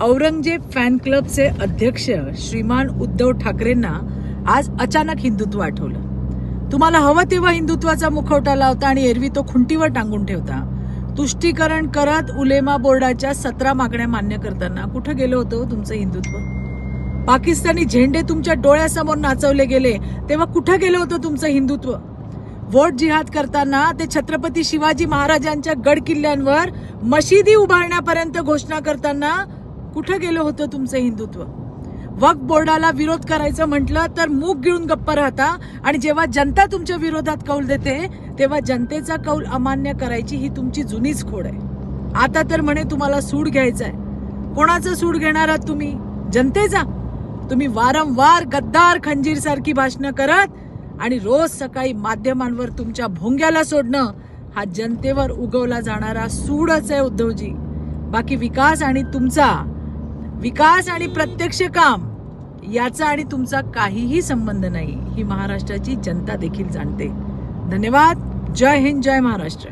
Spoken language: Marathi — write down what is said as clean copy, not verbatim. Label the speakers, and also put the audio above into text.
Speaker 1: औरंगजेब फॅन क्लबचे अध्यक्ष श्रीमान उद्धव ठाकरेंना आज अचानक हिंदुत्व आठवलं. तुम्हाला हवं तेव्हा हिंदुत्वाचा मुखवटा लावता आणि एरवी तो खुंटीवर टांगून ठेवता. तुष्टीकरण करत उलेमा बोर्डाच्या 17 मागण्या मान्य करताना कुठं गेलं होतं तुमचं हिंदुत्व? पाकिस्तानी झेंडे तुमच्या डोळ्यासमोर नाचवले गेले तेव्हा कुठं गेलं होतं तुमचं हिंदुत्व? वोट जिहाद करताना ते छत्रपती शिवाजी महाराजांच्या गड किल्ल्यांवर मशिदी उभारण्यापर्यंत घोषणा करताना कुठं गेलं होतं तुमचं हिंदुत्व? वक्फ बोर्डाला विरोध करायचं म्हटलं तर मूग गिळून गप्प राहता आणि जेव्हा जनता तुमच्या विरोधात कौल देते तेव्हा जनतेचा कौल अमान्य करायची ही तुमची जुनीच खोड आहे. आता तर म्हणे तुम्हाला सूड घ्यायचा आहे. कोणाचं सूड घेणार आहात तुम्ही? जनतेचा. तुम्ही वारंवार गद्दार खंजीर सारखी भाषणं करत आणि रोज सकाळी माध्यमांवर तुमच्या भोंग्याला सोडणं हा जनतेवर उगवला जाणारा सूडच आहे उद्धवजी. बाकी विकास आणि प्रत्यक्ष काम याचा आणि तुमचा काहीही संबंध नाही. ही महाराष्ट्राची जनता देखील जाणते. धन्यवाद. जय हिंद, जय महाराष्ट्र.